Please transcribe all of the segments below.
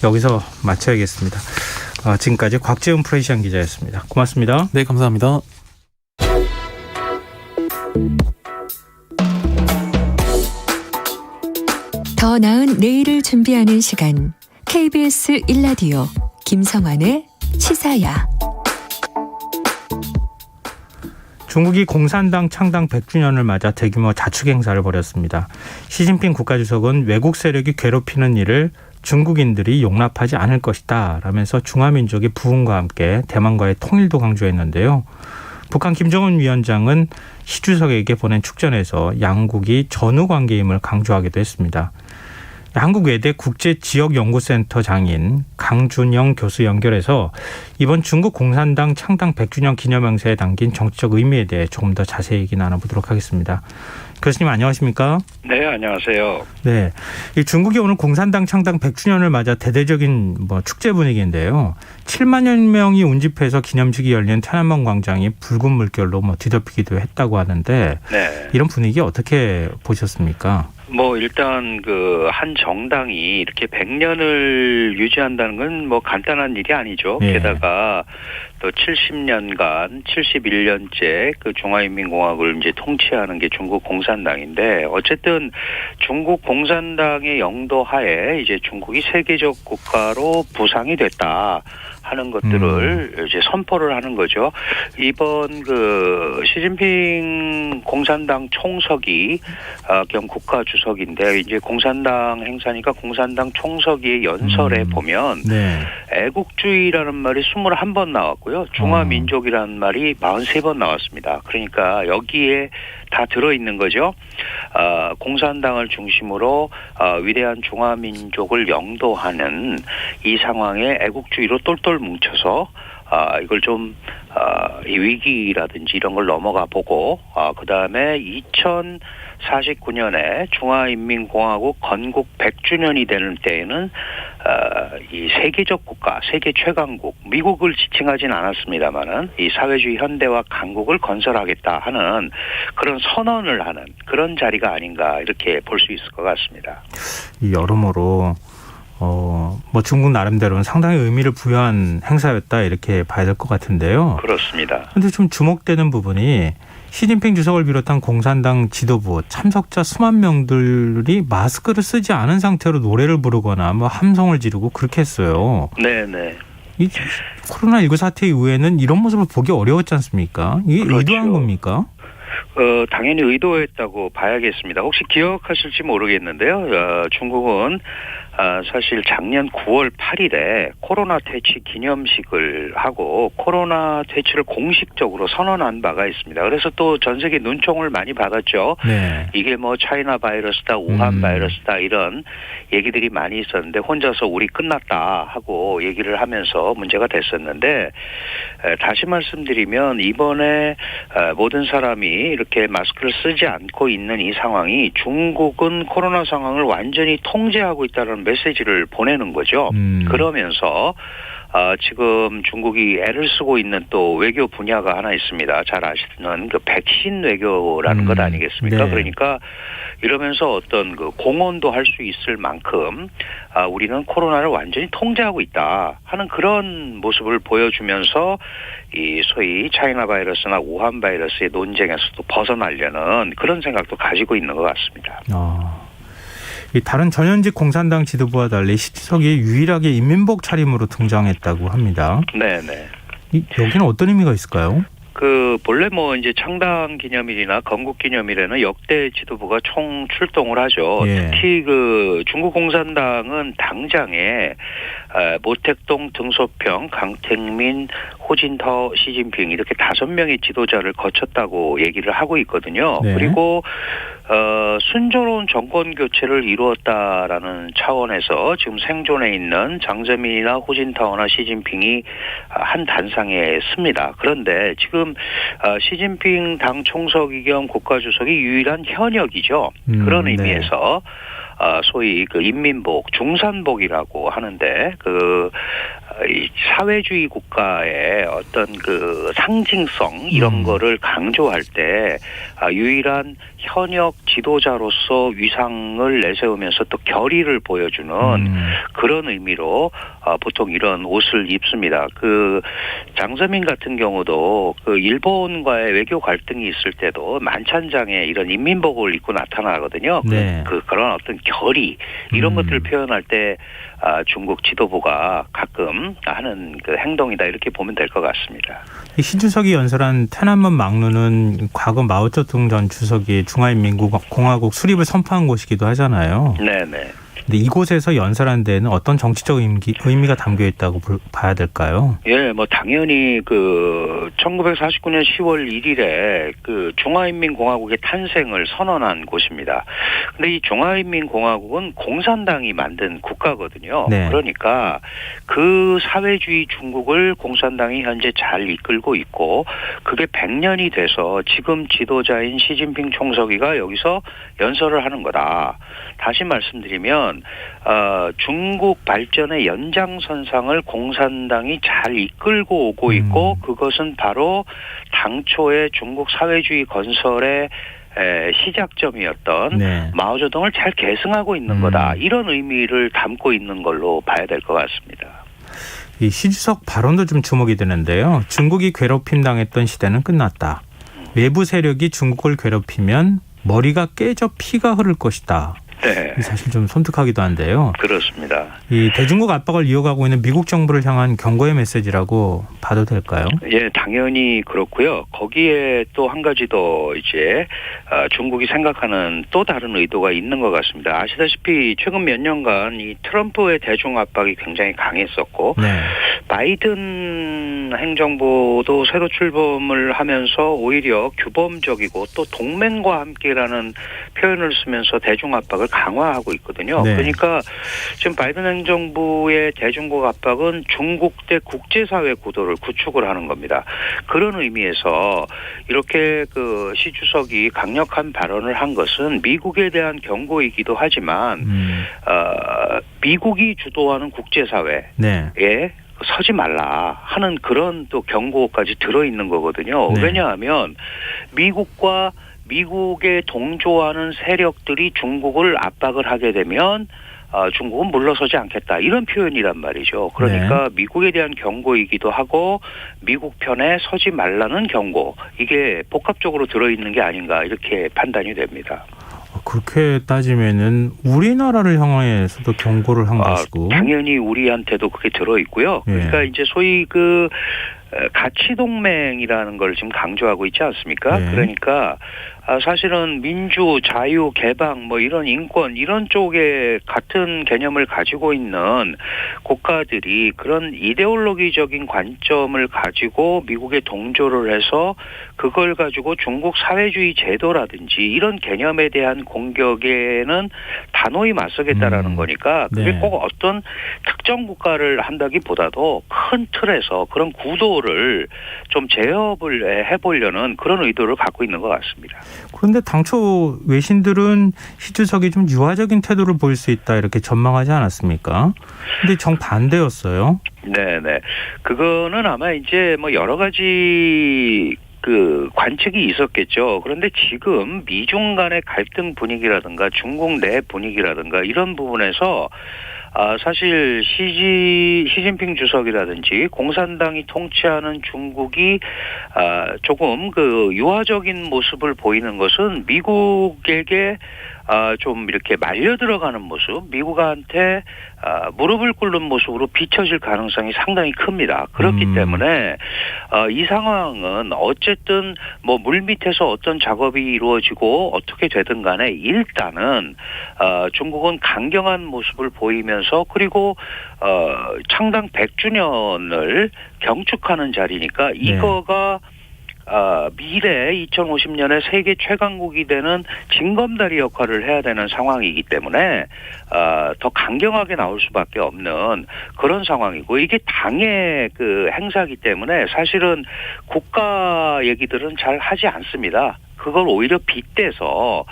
여기서 마쳐야겠습니다. 지금까지 곽재훈 프레시안 기자였습니다. 고맙습니다. 네, 감사합니다. 더 나은 내일을 준비하는 시간 KBS 1라디오 김성환의 시사야. 중국이 공산당 창당 100주년을 맞아 대규모 자축 행사를 벌였습니다. 시진핑 국가주석은 외국 세력이 괴롭히는 일을 중국인들이 용납하지 않을 것이다 라면서 중화민족의 부흥과 함께 대만과의 통일도 강조했는데요. 북한 김정은 위원장은 시 주석에게 보낸 축전에서 양국이 전후관계임을 강조하기도 했습니다. 한국외대 국제지역연구센터장인 강준영 교수 연결해서 이번 중국 공산당 창당 100주년 기념행사에 담긴 정치적 의미에 대해 조금 더 자세히 얘기 나눠보도록 하겠습니다. 교수님 안녕하십니까? 네, 안녕하세요. 네, 이 중국이 오늘 공산당 창당 100주년을 맞아 대대적인 축제 분위기인데요. 7만여 명이 운집해서 기념식이 열린天安문 광장이 붉은 물결로 뒤덮이기도 했다고 하는데 네. 이런 분위기 어떻게 보셨습니까? 일단 한 정당이 이렇게 100년을 유지한다는 건 간단한 일이 아니죠. 예. 게다가 또 70년간 71년째 그 중화인민공화국을 이제 통치하는 게 중국 공산당인데 어쨌든 중국 공산당의 영도 하에 이제 중국이 세계적 국가로 부상이 됐다 하는 것들을 이제 선포를 하는 거죠. 이번 시진핑 공산당 총석이 겸 국가 주석인데 이제 공산당 행사니까 공산당 총석의 연설에 보면 네. 애국주의라는 말이 21번 나왔고요. 중화민족이라는 말이 43번 나왔습니다. 그러니까 여기에 다 들어있는 거죠. 공산당을 중심으로 위대한 중화민족을 영도하는 이 상황에 애국주의로 똘똘 뭉쳐서 이걸 좀 이 위기라든지 이런 걸 넘어가 보고 그다음에 2049년에 중화인민공화국 건국 100주년이 되는 때에는 이 세계적 국가, 세계 최강국, 미국을 지칭하진 않았습니다만은 이 사회주의 현대화 강국을 건설하겠다 하는 그런 선언을 하는 그런 자리가 아닌가 이렇게 볼 수 있을 것 같습니다. 이 여러모로 중국 나름대로는 상당히 의미를 부여한 행사였다 이렇게 봐야 될 것 같은데요. 그렇습니다. 그런데 좀 주목되는 부분이 시진핑 주석을 비롯한 공산당 지도부 참석자 수만 명들이 마스크를 쓰지 않은 상태로 노래를 부르거나 함성을 지르고 그렇게 했어요. 네네. 이 코로나19 사태 이후에는 이런 모습을 보기 어려웠지 않습니까? 이게 그렇죠. 의도한 겁니까? 당연히 의도했다고 봐야겠습니다. 혹시 기억하실지 모르겠는데요. 중국은 사실 작년 9월 8일에 코로나 퇴치 기념식을 하고 코로나 퇴치를 공식적으로 선언한 바가 있습니다. 그래서 또 전 세계 눈총을 많이 받았죠. 네. 이게 차이나 바이러스다, 우한 바이러스다 이런 얘기들이 많이 있었는데 혼자서 우리 끝났다 하고 얘기를 하면서 문제가 됐었는데 다시 말씀드리면 이번에 모든 사람이 이렇게 마스크를 쓰지 않고 있는 이 상황이 중국은 코로나 상황을 완전히 통제하고 있다는 메시지를 보내는 거죠. 그러면서 지금 중국이 애를 쓰고 있는 또 외교 분야가 하나 있습니다. 잘 아시는 백신 외교라는 것 아니겠습니까? 네. 그러니까 이러면서 어떤 공언도 할 수 있을 만큼 우리는 코로나를 완전히 통제하고 있다 하는 그런 모습을 보여주면서 이 소위 차이나 바이러스나 우한 바이러스의 논쟁에서도 벗어나려는 그런 생각도 가지고 있는 것 같습니다. 이 다른 전현직 공산당 지도부와 달리 시 주석이 유일하게 인민복 차림으로 등장했다고 합니다. 네네. 여기는 어떤 의미가 있을까요? 본래 이제 창당 기념일이나 건국 기념일에는 역대 지도부가 총 출동을 하죠. 예. 특히 중국 공산당은 당장에 모택동, 등소평, 강택민, 호진터, 시진핑 이렇게 5명의 지도자를 거쳤다고 얘기를 하고 있거든요. 네. 그리고 순조로운 정권 교체를 이루었다라는 차원에서 지금 생존해 있는 장제민이나 호진타오나 시진핑이 한 단상에 씁니다. 그런데 지금 시진핑 당 총석이 겸 국가주석이 유일한 현역이죠. 그런 의미에서 소위 그 인민복, 중산복이라고 하는데 이 사회주의 국가의 어떤 그 상징성 이런 거를 강조할 때 유일한 현역 지도자로서 위상을 내세우면서 또 결의를 보여주는 그런 의미로 보통 이런 옷을 입습니다. 그 장서민 같은 경우도 그 일본과의 외교 갈등이 있을 때도 만찬장에 이런 인민복을 입고 나타나거든요. 네. 그런 어떤 결의 이런 것들을 표현할 때 중국 지도부가 가끔 하는 그 행동이다 이렇게 보면 될 것 같습니다. 시 주석이 연설한天安문 망루는 과거 마오쩌둥 전 주석이 중화인민공화국 수립을 선포한 곳이기도 하잖아요. 네네. 근데 이곳에서 연설한 데는 어떤 정치적 의미가 담겨 있다고 봐야 될까요? 예, 뭐 당연히 그 1949년 10월 1일에 그 중화인민공화국의 탄생을 선언한 곳입니다. 근데 이 중화인민공화국은 공산당이 만든 국가거든요. 네. 그러니까 그 사회주의 중국을 공산당이 현재 잘 이끌고 있고 그게 100년이 돼서 지금 지도자인 시진핑 총서기가 여기서 연설을 하는 거다. 다시 말씀드리면 중국 발전의 연장선상을 공산당이 잘 이끌고 오고 있고 그것은 바로 당초의 중국 사회주의 건설의 시작점이었던 네. 마오쩌둥을 잘 계승하고 있는 거다. 이런 의미를 담고 있는 걸로 봐야 될 것 같습니다. 이 시 주석 발언도 좀 주목이 되는데요. 중국이 괴롭힘 당했던 시대는 끝났다. 외부 세력이 중국을 괴롭히면 머리가 깨져 피가 흐를 것이다. 네. 사실 좀 섬뜩하기도 한데요. 그렇습니다. 이 대중국 압박을 이어가고 있는 미국 정부를 향한 경고의 메시지라고 봐도 될까요? 예, 당연히 그렇고요. 거기에 또 한 가지 더 이제 중국이 생각하는 또 다른 의도가 있는 것 같습니다. 아시다시피 최근 몇 년간 이 트럼프의 대중 압박이 굉장히 강했었고 네. 바이든 행정부도 새로 출범을 하면서 오히려 규범적이고 또 동맹과 함께라는 표현을 쓰면서 대중 압박을 강화하고 있거든요. 네. 그러니까 지금 바이든 행정부의 대중국 압박은 중국 대 국제사회 구도를 구축을 하는 겁니다. 그런 의미에서 이렇게 그 시 주석이 강력한 발언을 한 것은 미국에 대한 경고이기도 하지만 미국이 주도하는 국제사회에 네. 서지 말라 하는 그런 또 경고까지 들어있는 거거든요. 네. 왜냐하면 미국과 미국에 동조하는 세력들이 중국을 압박을 하게 되면 중국은 물러서지 않겠다. 이런 표현이란 말이죠. 그러니까 미국에 대한 경고이기도 하고 미국 편에 서지 말라는 경고. 이게 복합적으로 들어있는 게 아닌가 이렇게 판단이 됩니다. 그렇게 따지면은 우리나라를 향해서도 경고를 한 것이고. 당연히 우리한테도 그게 들어있고요. 그러니까 이제 소위 그 가치 동맹이라는 걸 지금 강조하고 있지 않습니까? 네. 그러니까 사실은 민주, 자유, 개방 뭐 이런 인권 이런 쪽에 같은 개념을 가지고 있는 국가들이 그런 이데올로기적인 관점을 가지고 미국에 동조를 해서 그걸 가지고 중국 사회주의 제도라든지 이런 개념에 대한 공격에는 단호히 맞서겠다라는 거니까 그게 네. 꼭 어떤 특정 국가를 한다기보다도 큰 틀에서 그런 구도를 좀 제협을 해보려는 그런 의도를 갖고 있는 것 같습니다. 그런데 당초 외신들은 시 주석이 좀 유화적인 태도를 보일 수 있다 이렇게 전망하지 않았습니까? 근데 정반대였어요. 네네. 그거는 아마 이제 뭐 여러 가지 그 관측이 있었겠죠. 그런데 지금 미중 간의 갈등 분위기라든가 중국 내 분위기라든가 이런 부분에서 사실 시진핑 주석이라든지 공산당이 통치하는 중국이 조금 그 유화적인 모습을 보이는 것은 미국에게 좀 이렇게 말려 들어가는 모습, 미국한테 무릎을 꿇는 모습으로 비춰질 가능성이 상당히 큽니다. 그렇기 때문에 이 상황은 어쨌든 뭐 물밑에서 어떤 작업이 이루어지고 어떻게 되든 간에 일단은 중국은 강경한 모습을 보이면서 그리고 창당 100주년을 경축하는 자리니까 이거가 미래 2050년에 세계 최강국이 되는 징검다리 역할을 해야 되는 상황이기 때문에 더 강경하게 나올 수밖에 없는 그런 상황이고, 이게 당의 그 행사이기 때문에 사실은 국가 얘기들은 잘 하지 않습니다. 그걸 오히려 빗대서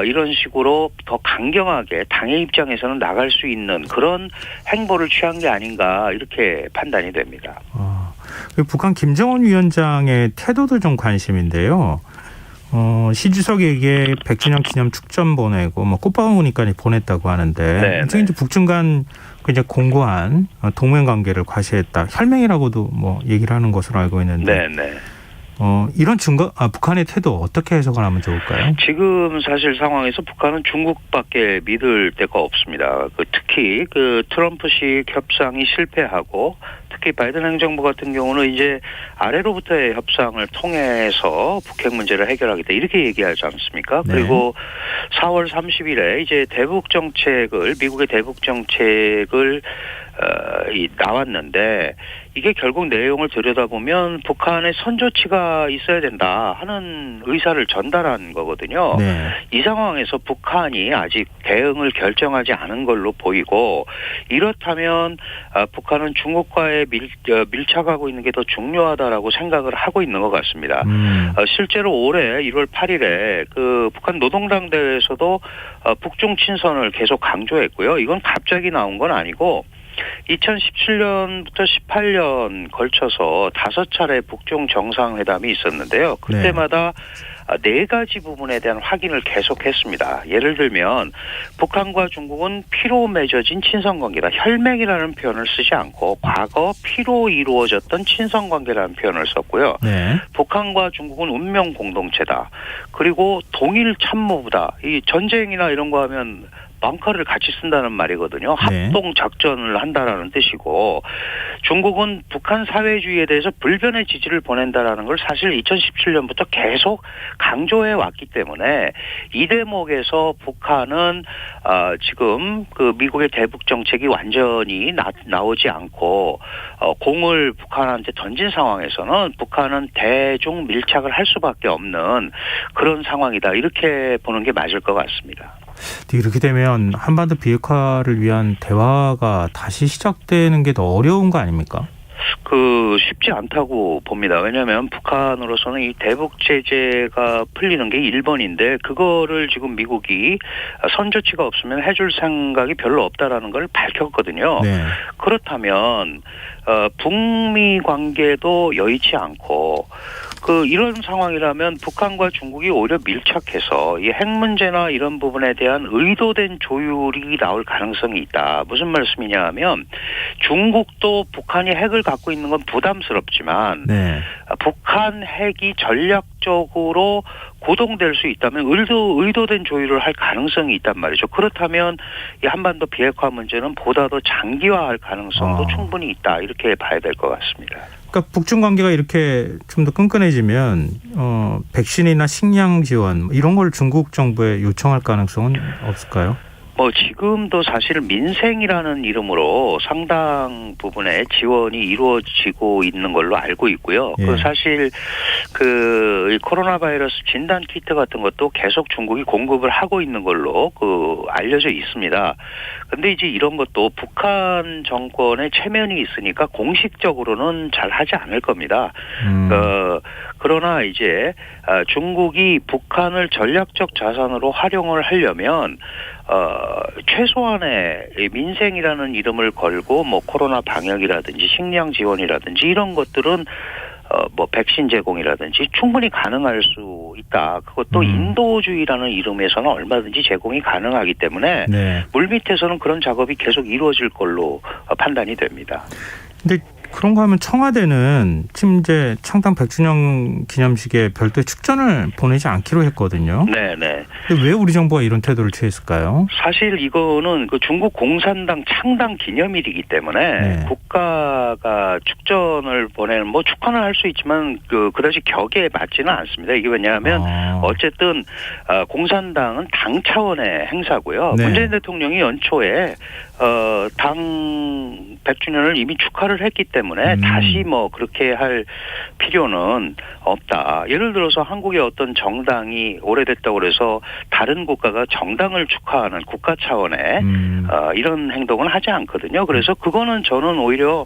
이런 식으로 더 강경하게 당의 입장에서는 나갈 수 있는 그런 행보를 취한 게 아닌가, 이렇게 판단이 됩니다. 북한 김정은 위원장의 태도도 좀 관심인데요. 시 주석에게 100주년 기념 축전 보내고 꽃바구니까지 보냈다고 하는데, 이제 북중 간 이제 공고한 동맹 관계를 과시했다, 혈맹이라고도 얘기를 하는 것으로 알고 있는데. 이런 증거, 북한의 태도 어떻게 해석을 하면 좋을까요? 지금 사실 상황에서 북한은 중국밖에 믿을 데가 없습니다. 특히 트럼프식 협상이 실패하고, 특히 바이든 행정부 같은 경우는 이제 아래로부터의 협상을 통해서 북핵 문제를 해결하겠다, 이렇게 얘기하지 않습니까? 네. 그리고 4월 30일에 이제 미국의 대북 정책을 나왔는데, 이게 결국 내용을 들여다보면 북한의 선조치가 있어야 된다 하는 의사를 전달한 거거든요. 네. 이 상황에서 북한이 아직 대응을 결정하지 않은 걸로 보이고, 이렇다면 북한은 중국과의 밀착하고 있는 게 더 중요하다라고 생각을 하고 있는 것 같습니다. 실제로 올해 1월 8일에 북한 노동당 대회에서도 북중 친선을 계속 강조했고요. 이건 갑자기 나온 건 아니고 2017년부터 18년 걸쳐서 5차례 북중 정상회담이 있었는데요. 그때마다 4가지 부분에 대한 확인을 계속했습니다. 예를 들면 북한과 중국은 피로 맺어진 친선관계다, 혈맹이라는 표현을 쓰지 않고 과거 피로 이루어졌던 친선관계라는 표현을 썼고요. 북한과 중국은 운명 공동체다, 그리고 동일 참모부다. 이 전쟁이나 이런 거 하면 벙커를 같이 쓴다는 말이거든요. 합동 작전을 한다라는 뜻이고, 중국은 북한 사회주의에 대해서 불변의 지지를 보낸다라는 걸 사실 2017년부터 계속 강조해 왔기 때문에, 이 대목에서 북한은 지금 미국의 대북 정책이 완전히 나오지 않고 공을 북한한테 던진 상황에서는 북한은 대중 밀착을 할 수밖에 없는 그런 상황이다, 이렇게 보는 게 맞을 것 같습니다. 이렇게 되면 한반도 비핵화를 위한 대화가 다시 시작되는 게 더 어려운 거 아닙니까? 쉽지 않다고 봅니다. 왜냐하면 북한으로서는 이 대북 제재가 풀리는 게 1번인데, 그거를 지금 미국이 선조치가 없으면 해줄 생각이 별로 없다라는 걸 밝혔거든요. 그렇다면 북미 관계도 여의치 않고, 이런 상황이라면 북한과 중국이 오히려 밀착해서 이 핵 문제나 이런 부분에 대한 의도된 조율이 나올 가능성이 있다. 무슨 말씀이냐 하면, 중국도 북한이 핵을 갖고 있는 건 부담스럽지만 북한 핵이 전략적으로 고동될 수 있다면 의도된 조율을 할 가능성이 있단 말이죠. 그렇다면 이 한반도 비핵화 문제는 보다 더 장기화할 가능성도 충분히 있다, 이렇게 봐야 될 것 같습니다. 그러니까 북중 관계가 이렇게 좀 더 끈끈해지면 백신이나 식량 지원 이런 걸 중국 정부에 요청할 가능성은 없을까요? 지금도 사실 민생이라는 이름으로 상당 부분의 지원이 이루어지고 있는 걸로 알고 있고요. 사실 코로나 바이러스 진단 키트 같은 것도 계속 중국이 공급을 하고 있는 걸로 알려져 있습니다. 근데 이제 이런 것도 북한 정권의 체면이 있으니까 공식적으로는 잘 하지 않을 겁니다. 그러나 이제 중국이 북한을 전략적 자산으로 활용을 하려면 최소한의 민생이라는 이름을 걸고 코로나 방역이라든지 식량 지원이라든지 이런 것들은 백신 제공이라든지 충분히 가능할 수 있다. 그것도 인도주의라는 이름에서는 얼마든지 제공이 가능하기 때문에 물밑에서는 그런 작업이 계속 이루어질 걸로 판단이 됩니다. 근데 그런 거 하면 청와대는 지금 이제 창당 100주년 기념식에 별도의 축전을 보내지 않기로 했거든요. 네네. 근데 왜 우리 정부가 이런 태도를 취했을까요? 사실 이거는 중국 공산당 창당 기념일이기 때문에 국가가 축전을 보내는 축하는 할 수 있지만 그다지 격에 맞지는 않습니다. 이게 왜냐하면 어쨌든 공산당은 당 차원의 행사고요. 문재인 대통령이 연초에 당 100주년을 이미 축하를 했기 때문에 다시 뭐 그렇게 할 필요는 없다. 예를 들어서 한국의 어떤 정당이 오래됐다고 그래서 다른 국가가 정당을 축하하는 국가 차원의 이런 행동은 하지 않거든요. 그래서 그거는 저는 오히려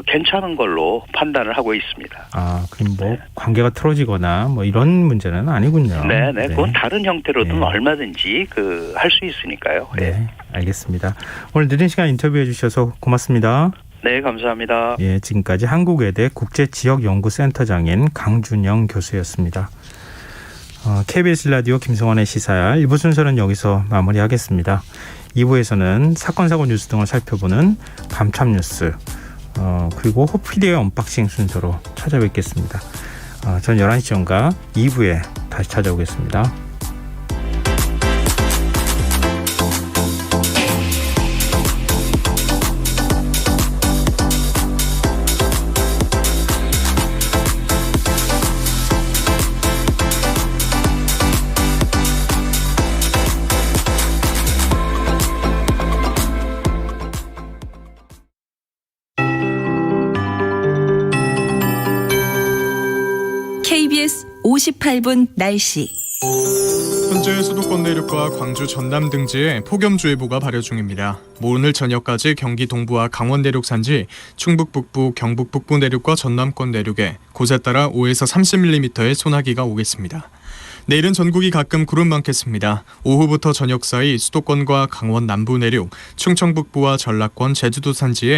괜찮은 걸로 판단을 하고 있습니다. 아, 그럼 뭐 관계가 틀어지거나 뭐 이런 문제는 아니군요. 네, 네. 그건 다른 형태로든 네. 얼마든지 할 수 있으니까요. 네, 알겠습니다. 오늘 늦은 시간 인터뷰해 주셔서 고맙습니다. 네, 감사합니다. 예, 지금까지 한국외대 국제지역연구센터장인 강준영 교수였습니다. KBS 라디오 김성환의 시사야 1부 순서는 여기서 마무리하겠습니다. 2부에서는 사건, 사고 뉴스 등을 살펴보는 밤참 뉴스 그리고 호피디의 언박싱 순서로 찾아뵙겠습니다. 전 11시 전과 2부에 다시 찾아오겠습니다. KBS 58분 날씨. 현재 수도권 내륙과 광주 전남 등지에 폭염주의보가 발효 중입니다. 오늘 저녁까지 경기 동부와 강원 내륙 산지, 충북 북부, 경북 북부 내륙과 전남권 내륙에 곳에 따라 5에서 30mm의 소나기가 오겠습니다. 내일은 전국이 가끔 구름 많겠습니다. 오후부터 저녁 사이 수도권과 강원 남부 내륙, 충청 북부와 전라권, 제주도 산지에